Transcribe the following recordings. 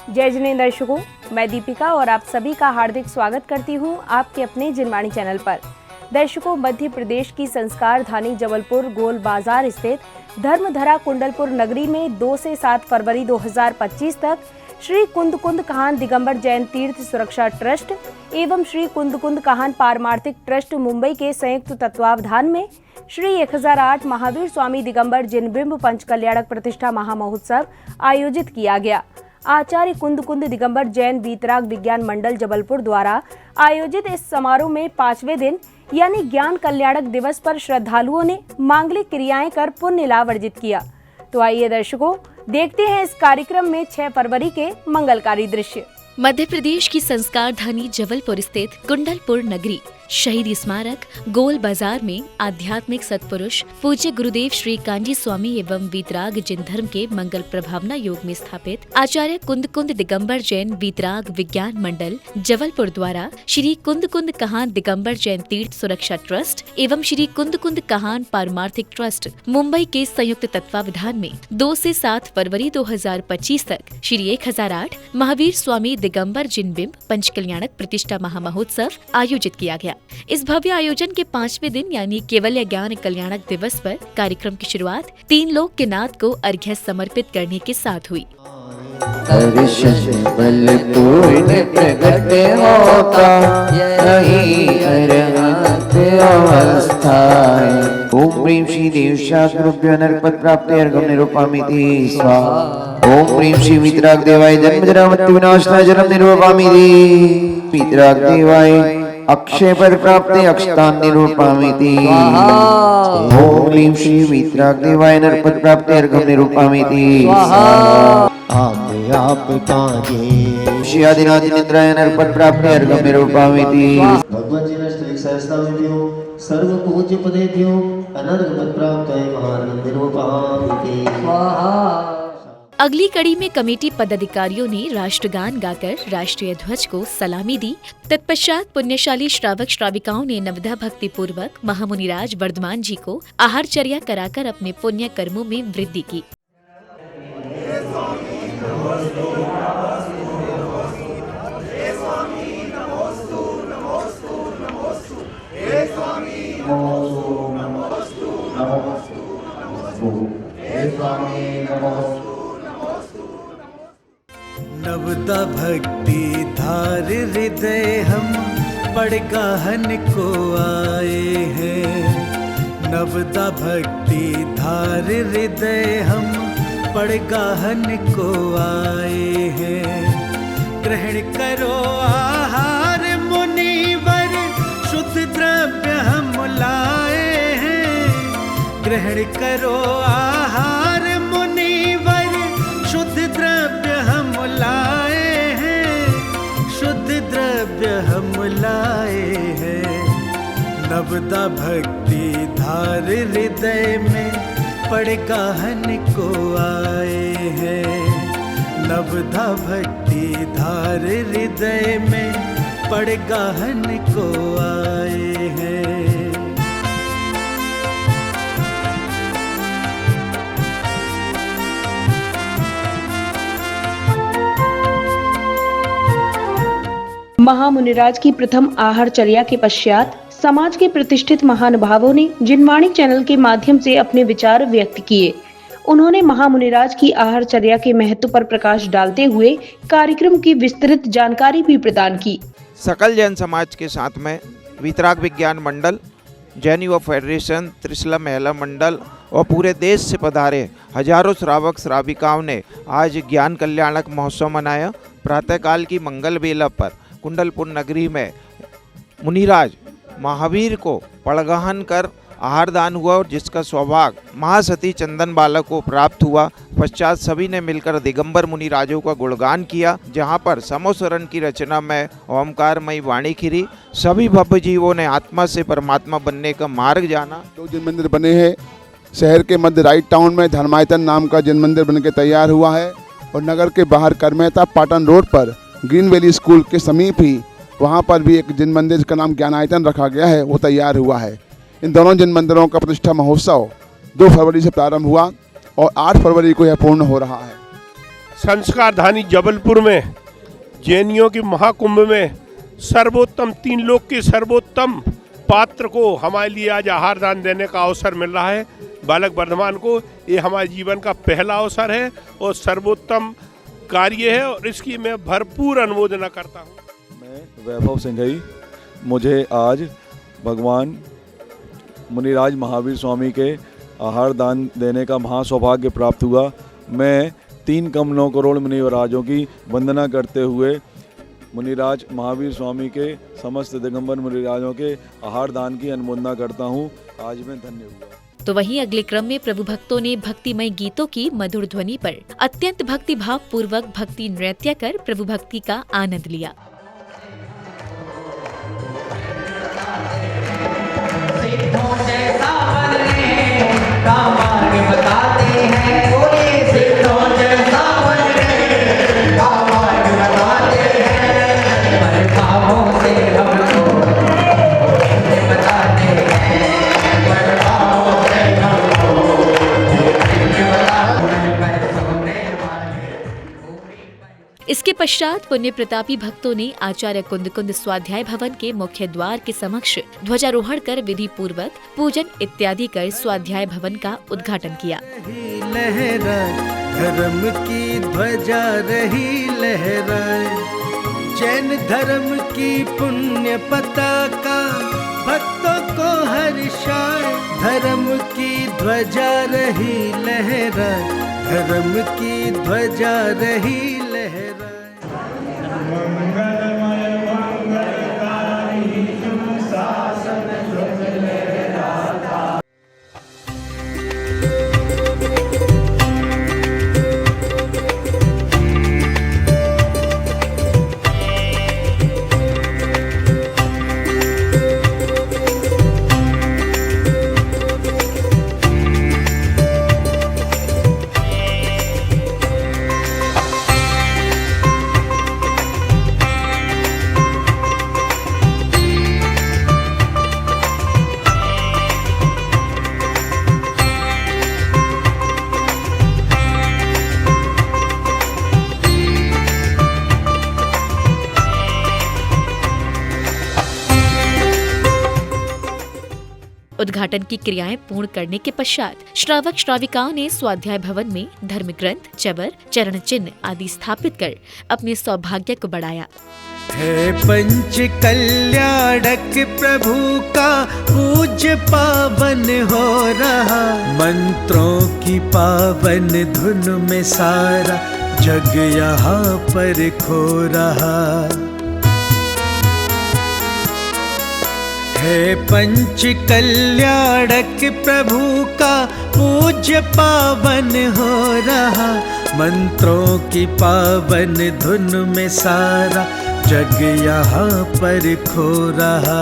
जय जिनेंद्र दर्शकों, मैं दीपिका और आप सभी का हार्दिक स्वागत करती हूं आपके अपने जिनवाणी चैनल पर। दर्शकों, मध्य प्रदेश की संस्कार धानी जबलपुर गोल बाजार स्थित धर्मधरा कुंडलपुर नगरी में 2 से 7 फरवरी 2025 तक श्री कुंद कुंद काहन दिगंबर जैन तीर्थ सुरक्षा ट्रस्ट एवं श्री कुंद कुंद काहन पारमार्थिक ट्रस्ट मुंबई के संयुक्त तत्वावधान में श्री 1008 महावीर स्वामी दिगंबर जिनबिंब पंच कल्याणक प्रतिष्ठा महामहोत्सव आयोजित किया गया। आचार्य कुंद कुंद दिगंबर जैन वीतराग विज्ञान मंडल जबलपुर द्वारा आयोजित इस समारोह में 5वें दिन यानी ज्ञान कल्याणक दिवस पर श्रद्धालुओं ने मांगलिक क्रियाएं कर पुण्य लाभ अर्जित किया। तो आइए दर्शकों, देखते हैं इस कार्यक्रम में 6 फरवरी के मंगलकारी दृश्य। मध्य प्रदेश की संस्कार धानी जबलपुर स्थित कुंडलपुर नगरी शहीद स्मारक गोल बाजार में आध्यात्मिक सत्पुरुष पूज्य गुरुदेव श्री कांजी स्वामी एवं वीतराग जिन धर्म के मंगल प्रभावना योग में स्थापित आचार्य कुंद कुंद दिगंबर जैन वीतराग विज्ञान मंडल जबलपुर द्वारा श्री कुंद कुंद काहन दिगंबर जैन तीर्थ सुरक्षा ट्रस्ट एवं श्री कुंद कुंद काहन पारमार्थिक ट्रस्ट मुंबई के संयुक्त तत्वावधान में 2 से 7 फरवरी 2025 तक श्री 1008 महावीर स्वामी दिगंबर जिनबिंब पंच कल्याणक प्रतिष्ठा महामहोत्सव आयोजित किया गया। इस भव्य आयोजन के 5वें दिन यानी केवल ज्ञान कल्याणक दिवस पर कार्यक्रम की शुरुआत 3 लोक के नाथ को अर्घ्य समर्पित करने के साथ हुई। दर्शन बल पूर्ण प्रगट होता यही अरहत अवस्था है। ओम प्रीम श्री देव शास्त्रोभ्यो नरपत प्राप्त अर्घम निरूपामिति स्वाहा। ओम प्रीम श्री वीतराग देवाय जन्म जरा मृत्यु विनाशनाय जन्म निरूपामिति। वीतराग देवाय अक्षय पर प्राप्ते अक्षतान निरूपामिति। ओम ह्रीं श्री वीतराग देवाय नरपत प्राप्ते अर्घम निरूपामिति। आप काजे श्री आदिनाथ निद्राय नरपत प्राप्ते अर्घम निरूपामिति। भगवान जी ने सहस्ता विद्यो सर्व पूज्य पदेभ्यो अनर्घ प्राप्ताय महार्घम निरूपामिति। अगली कड़ी में कमेटी पदाधिकारियों ने राष्ट्रगान गाकर राष्ट्रीय ध्वज को सलामी दी। तत्पश्चात पुण्यशाली श्रावक श्राविकाओं ने नवदा भक्ति पूर्वक महामुनिराज वर्धमान जी को आहारचर्या कराकर अपने पुण्य कर्मों में वृद्धि की। नवदा भक्ति धार हृदय हम पड़गाहन को आए हैं। नवदा भक्ति धार हृदय हम पड़गाहन को आए हैं। ग्रहण करो आहार मुनिवर शुद्ध द्रव्य हम लाए हैं। ग्रहण करो आहार मुनिवर शुद्ध द्रव्य हम लाए हैं। शुद्ध द्रव्य हम लाए हैं। नवदा भक्ति धार हृदय में पड़गाहन को आए हैं। नवदा भक्ति धार हृदय में पड़गाहन को आए हैं। महामुनिराज की प्रथम आहारचर्या के पश्चात समाज के प्रतिष्ठित महानुभावों ने जिनवाणी चैनल के माध्यम से अपने विचार व्यक्त किए। उन्होंने महामुनिराज की आहारचर्या के महत्व पर प्रकाश डालते हुए कार्यक्रम की विस्तृत जानकारी भी प्रदान की। सकल जैन समाज के साथ में वीतराग विज्ञान मंडल, जैन युवा फेडरेशन, त्रिशला महिला मंडल और पूरे देश से पधारे हजारों श्रावक श्राविकाओं ने आज ज्ञान कल्याणक महोत्सव मनाया। प्रातःकाल की मंगल बेला पर कुंडलपुर नगरी में मुनिराज महावीर को पड़गाहन कर आहार दान हुआ और जिसका सौभाग्य महासती चंदन बाला को प्राप्त हुआ। पश्चात सभी ने मिलकर दिगंबर मुनिराजों का गुणगान किया, जहां पर समोसरण की रचना में ओमकारमयी वाणी खिरी। सभी भव्य जीवों ने आत्मा से परमात्मा बनने का मार्ग जाना। जो जिन मंदिर बने हैं शहर के मध्य राइट टाउन में धर्मायतन नाम का जिन मंदिर बनकर तैयार हुआ है और नगर के बाहर करमेता पाटन रोड पर ग्रीन वैली स्कूल के समीप ही वहाँ पर भी एक जिन मंदिर जिसका नाम ज्ञानायतन रखा गया है वो तैयार हुआ है। इन दोनों जिन मंदिरों का प्रतिष्ठा महोत्सव 2 फरवरी से प्रारंभ हुआ और 8 फरवरी को यह पूर्ण हो रहा है। संस्कारधानी जबलपुर में जैनियों की महाकुंभ में सर्वोत्तम 3 लोक के सर्वोत्तम पात्र को हमारे लिए आज आहार दान देने का अवसर मिल रहा है। बालक वर्धमान को ये हमारे जीवन का पहला अवसर है और सर्वोत्तम कार्य है और इसकी मैं भरपूर अनुमोदना करता हूँ। मैं वैभव सिंघई, मुझे आज भगवान मुनिराज महावीर स्वामी के आहार दान देने का महासौभाग्य प्राप्त हुआ। मैं 3 कम 9 करोड़ मुनिवराजों की वंदना करते हुए मुनिराज महावीर स्वामी के समस्त दिगंबर मुनिराजों के आहार दान की अनुमोदना करता हूँ। आज मैं धन्य हुआ। तो वहीं अगले क्रम में प्रभु भक्तों ने भक्तिमय गीतों की मधुर ध्वनि पर अत्यंत भक्ति भाव पूर्वक भक्ति नृत्य कर प्रभु भक्ति का आनंद लिया। इसके पश्चात पुण्य प्रतापी भक्तों ने आचार्य कुंद कुंद स्वाध्याय भवन के मुख्य द्वार के समक्ष ध्वजारोहण कर विधि पूर्वक पूजन इत्यादि कर स्वाध्याय भवन का उद्घाटन किया। धर्म की ध्वजा रही लहराए, जैन धर्म की पुण्य पताका भक्तों को हर्षाए। धर्म की ध्वजा रही लहराए, धर्म की ध्वजा रही लहराए। उद्घाटन की क्रियाएं पूर्ण करने के पश्चात श्रावक श्राविकाओं ने स्वाध्याय भवन में धर्म ग्रंथ, चबर, चरण चिन्ह आदि स्थापित कर अपने सौभाग्य को बढ़ाया। है पंच कल्याणक प्रभु का पूज्य पावन हो रहा, मंत्रों की पावन धुन में सारा जग यहाँ पर खो रहा। है पंच कल्याणक प्रभु का पूज्य पावन हो रहा, मंत्रों की पावन धुन में सारा जग यहाँ पर खो रहा।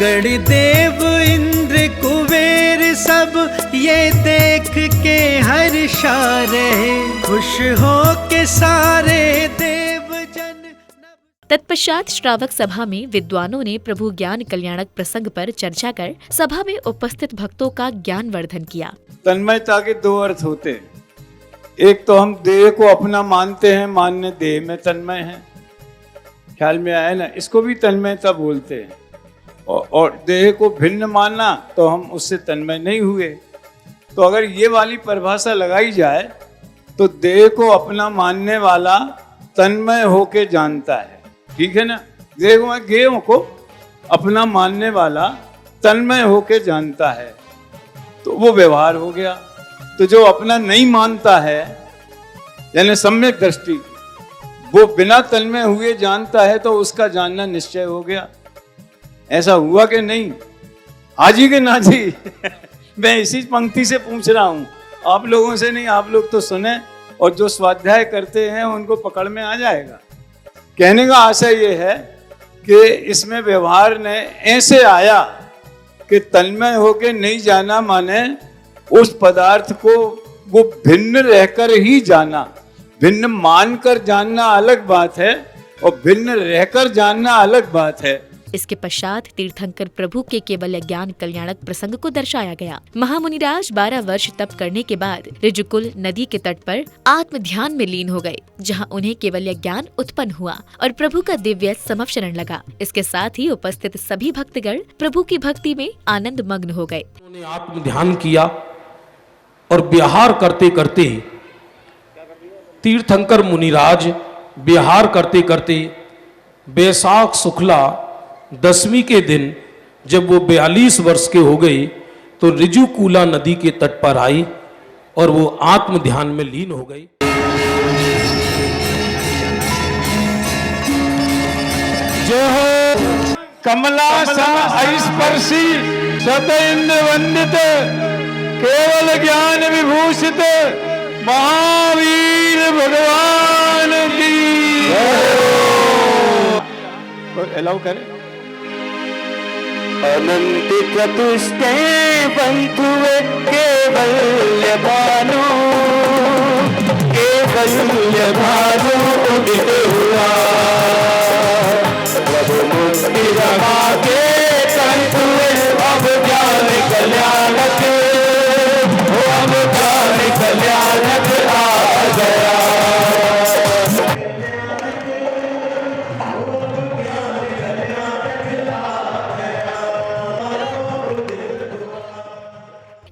गणदेव इंद्र कुबेर सब ये देख के हर्षा रहे, खुश हो के सारे देव जन। तत्पश्चात श्रावक सभा में विद्वानों ने प्रभु ज्ञान कल्याणक प्रसंग पर चर्चा कर सभा में उपस्थित भक्तों का ज्ञान वर्धन किया। तन्मयता के 2 अर्थ होते हैं। एक तो हम देह को अपना मानते हैं, मानने देह में तन्मय है, ख्याल में आया ना, इसको भी तन्मयता बोलते हैं। और देह को भिन्न मानना तो हम उससे तन्मय नहीं हुए। तो अगर ये वाली परिभाषा लगाई जाए तो देह को अपना मानने वाला तन्मय होके जानता है, ठीक है ना। देह को अपना मानने वाला तन्मय होके जानता है, तो वो व्यवहार हो गया। तो जो अपना नहीं मानता है यानी सम्यक दृष्टि, वो बिना तन्मय हुए जानता है, तो उसका जानना निश्चय हो गया। ऐसा हुआ कि नहीं? हाजी के ना जी मैं इसी पंक्ति से पूछ रहा हूँ, आप लोगों से नहीं। आप लोग तो सुने और जो स्वाध्याय करते हैं उनको पकड़ में आ जाएगा। कहने का आशय ये है कि इसमें व्यवहार ने ऐसे आया कि तन्मय होके नहीं जाना माने उस पदार्थ को वो भिन्न रहकर ही जाना, भिन्न मानकर जानना अलग बात है और भिन्न रहकर जानना अलग बात है। इसके पश्चात तीर्थंकर प्रभु के केवल ज्ञान कल्याणक प्रसंग को दर्शाया गया। महामुनिराज 12 वर्ष तप करने के बाद ऋजुकुल नदी के तट पर आत्म ध्यान में लीन हो गए, जहां उन्हें केवल ज्ञान उत्पन्न हुआ और प्रभु का दिव्य समवचरण लगा। इसके साथ ही उपस्थित सभी भक्तगण प्रभु की भक्ति में आनंद मग्न हो गए। उन्होंने आत्म ध्यान किया और विहार करते करते तीर्थंकर मुनिराज विहार करते करते बैसाख शुक्ला 10वीं के दिन जब वो 42 वर्ष के हो गए तो ऋजुकूला नदी के तट पर आई और वो आत्म ध्यान में लीन हो गई। जो हो कमलासन स्पर्शी सतेन्द्र वंदित केवल ज्ञान विभूषित महावीर भगवान की अलाउ करें। अनंत चतुष्टे बंधुवे केवल्य भानु उदित हुआ प्रभु मुक्ति रमा के कंठ हुए अब ज्ञान कल्याणक अब ज्ञान कल्याणक आ गया।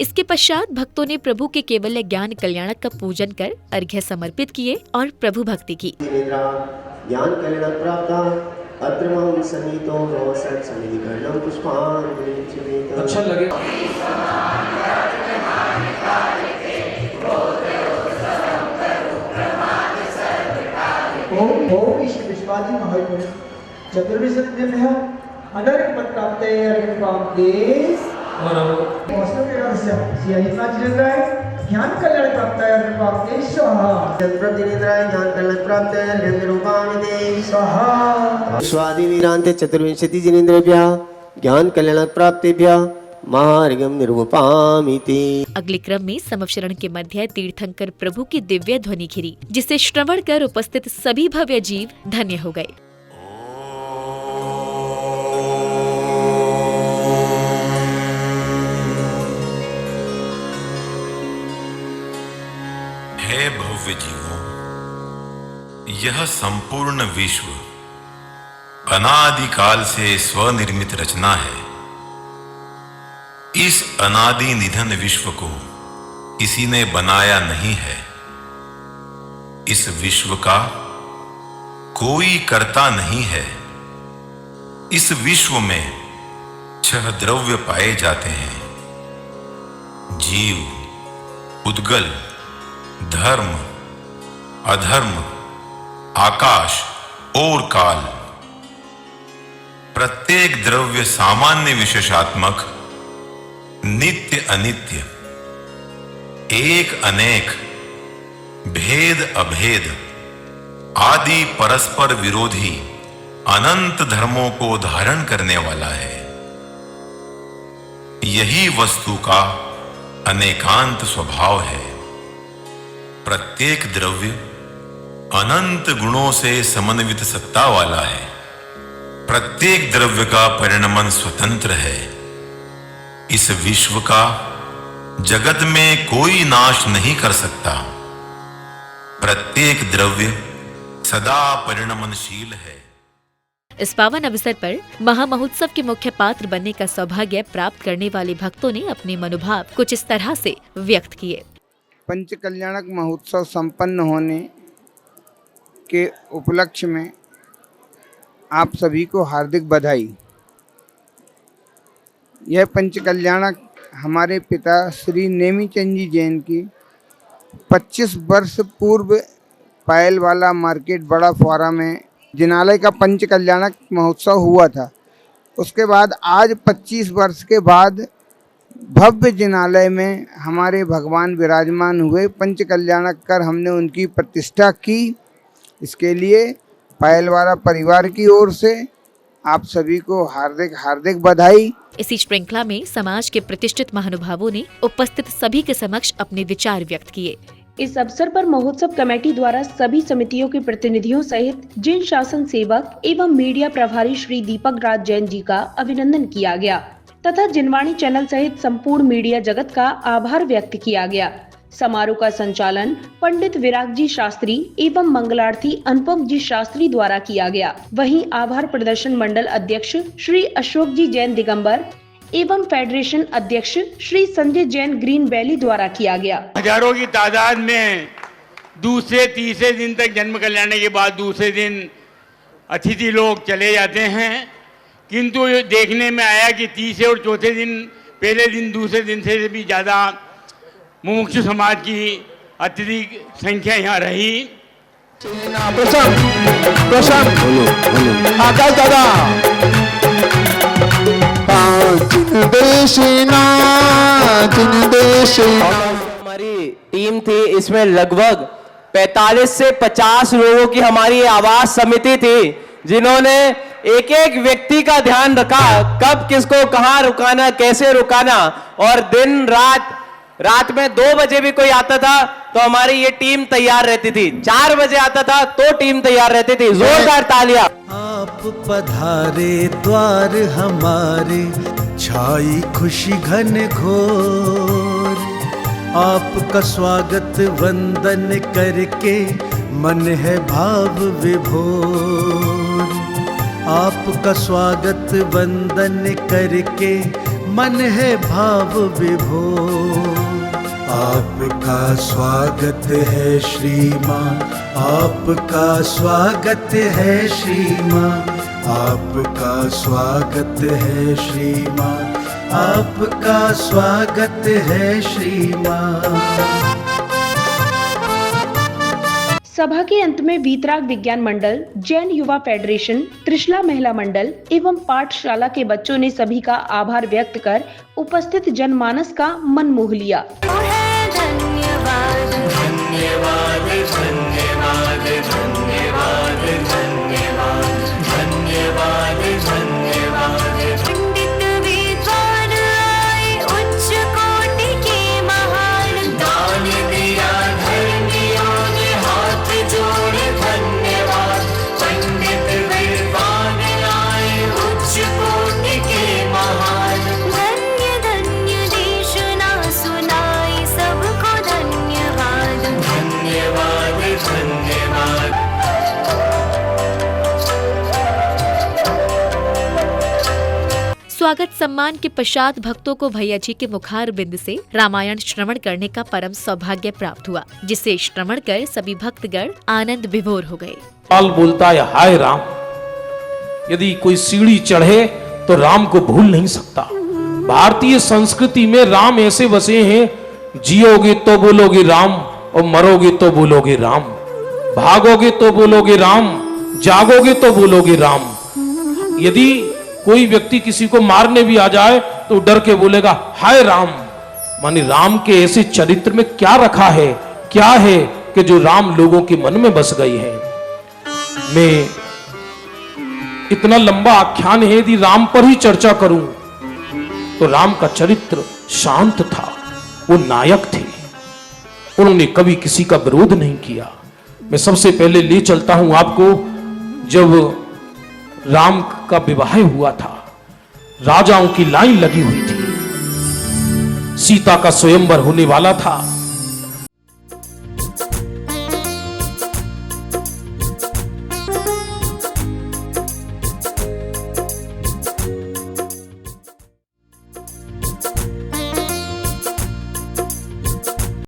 इसके पश्चात भक्तों ने प्रभु के केवल ज्ञान कल्याणक का पूजन कर अर्घ्य समर्पित किए और प्रभु भक्ति की। ज्ञान कल्याण प्राप्त अत्र महं सन्निहितो रोषत् सन्निधिकर्णं पुष्पाञ्जलिं। अच्छा लगे। ओम इष्ट विश्वादी महापुरुष चतुर्विंशतिभ्यः अनर्घ्यपत्राप्ते अर्घ्यप्राप्ते ज्ञान कल्याण प्राप्त अर्घ्यप्राप्ते स्वाहा। प्रतिनिद्राय ज्ञान कल्याण प्राप्त अर्घ्यनिरूपाणि स्वाहा। स्वादिवीरान्ते चतुर्विंशति जिनेन्द्रेभ्यः ज्ञान कल्याण प्राप्तेभ्यः महार्घ्यं निरूपामि ते। अगले क्रम में समवचरण के मध्य तीर्थंकर प्रभु की दिव्य ध्वनि घिरी, जिसे श्रवण कर उपस्थित सभी भव्य जीव धन्य हो गए। हे भव्य जीवों, यह संपूर्ण विश्व अनादिकाल से स्वनिर्मित रचना है। इस अनादि निधन विश्व को किसी ने बनाया नहीं है। इस विश्व का कोई कर्ता नहीं है। इस विश्व में 6 द्रव्य पाए जाते हैं: जीव, उद्गल, धर्म, अधर्म, आकाश और काल। प्रत्येक द्रव्य सामान्य विशेषात्मक, नित्य अनित्य, एक अनेक, भेद अभेद आदि परस्पर विरोधी अनंत धर्मों को धारण करने वाला है। यही वस्तु का अनेकांत स्वभाव है। प्रत्येक द्रव्य अनंत गुणों से समन्वित सत्ता वाला है। प्रत्येक द्रव्य का परिणमन स्वतंत्र है। इस विश्व का जगत में कोई नाश नहीं कर सकता। प्रत्येक द्रव्य सदा परिणमनशील है। इस पावन अवसर पर महामहोत्सव के मुख्य पात्र बनने का सौभाग्य प्राप्त करने वाले भक्तों ने अपने मनोभाव कुछ इस तरह से व्यक्त किए। पंच कल्याणक महोत्सव संपन्न होने के उपलक्ष्य में आप सभी को हार्दिक बधाई। यह पंच कल्याणक हमारे पिता श्री नेमीचंद जी जैन की 25 वर्ष पूर्व पायलवाला मार्केट बड़ा फुआरा में जिनालय का पंच कल्याणक महोत्सव हुआ था। उसके बाद आज 25 वर्ष के बाद भव्य जिनालय में हमारे भगवान विराजमान हुए। पंच कल्याणक कर हमने उनकी प्रतिष्ठा की। इसके लिए पायलवाला परिवार की ओर से आप सभी को हार्दिक हार्दिक बधाई। इसी श्रृंखला में समाज के प्रतिष्ठित महानुभावों ने उपस्थित सभी के समक्ष अपने विचार व्यक्त किए। इस अवसर पर महोत्सव कमेटी द्वारा सभी समितियों के प्रतिनिधियों सहित जिन शासन सेवक एवं मीडिया प्रभारी श्री दीपक राज जैन जी का अभिनंदन किया गया तथा जिनवाणी चैनल सहित संपूर्ण मीडिया जगत का आभार व्यक्त किया गया। समारोह का संचालन पंडित विराग जी शास्त्री एवं मंगलार्थी अनुपम जी शास्त्री द्वारा किया गया। वहीं आभार प्रदर्शन मंडल अध्यक्ष श्री अशोक जी जैन दिगंबर एवं फेडरेशन अध्यक्ष श्री संजय जैन ग्रीन वैली द्वारा किया गया। हजारों की तादाद में दूसरे तीसरे दिन तक जन्म कल्याण के बाद दूसरे दिन अतिथि लोग चले जाते हैं, किंतु देखने में आया कि तीसरे और चौथे दिन पहले दिन दूसरे दिन से भी ज़्यादा मुमुक्षु समाज की अत्यधिक संख्या यहाँ रही। आकाश दादा हमारी टीम थी, इसमें लगभग 45 से 50 लोगों की हमारी आवास समिति थी, जिन्होंने एक एक व्यक्ति का ध्यान रखा, कब किसको कहाँ रुकाना, कैसे रुकाना। और दिन रात में 2 बजे भी कोई आता था तो हमारी ये टीम तैयार रहती थी, 4 बजे आता था तो टीम तैयार रहती थी। जोरदार तालियां। आप पधारे द्वार हमारे, छाई खुशी घन घोर, आपका स्वागत वंदन करके मन है भाव विभोर। आपका स्वागत वंदन करके मन है भाव विभोर। आपका स्वागत है श्रीमान, आपका स्वागत है श्रीमान, आपका स्वागत है श्रीमान, आपका स्वागत है श्रीमान। सभा के अंत में वीतराग विज्ञान मंडल, जैन युवा फेडरेशन, त्रिशला महिला मंडल एवं पाठशाला के बच्चों ने सभी का आभार व्यक्त कर उपस्थित जनमानस का मन मोह लिया। धन्यवाद धन्यवाद धन्यवाद धन्यवाद धन्यवाद धन्यवाद धन्यवाद। पंडित विद्वान आए उच्च कोटि के महान, दान दिया धर्मियों ने हाथ जोड़े धन्यवाद। पंडित विद्वान आए उच्च कोटि के महान, धन्य धन्य देश ना सुनाई सबको धन्यवाद धन्यवाद धन्यवाद। स्वागत सम्मान के पश्चात भक्तों को भैया जी के मुखार बिंद से रामायण श्रवण करने का परम सौभाग्य प्राप्त हुआ, जिसे श्रवण कर सभी भक्तगण आनंद विभोर हो गए। काल बोलता है हाय राम, यदि कोई सीढ़ी चढ़े तो राम को भूल नहीं सकता। भारतीय संस्कृति में राम ऐसे बसे हैं, जियोगे तो बोलोगे राम और मरोगे तो बोलोगे राम, भागोगे तो बोलोगे राम, जागोगे तो बोलोगे राम। यदि कोई व्यक्ति किसी को मारने भी आ जाए तो डर के बोलेगा हाय राम। माने राम के ऐसे चरित्र में क्या रखा है, क्या है कि जो राम लोगों के मन में बस गई है। मैं इतना लंबा आख्यान है, यदि राम पर ही चर्चा करूं तो राम का चरित्र शांत था, वो नायक थे, उन्होंने कभी किसी का विरोध नहीं किया। मैं सबसे पहले ले चलता हूं आपको, जब राम का विवाह हुआ था, राजाओं की लाइन लगी हुई थी, सीता का स्वयंवर होने वाला था।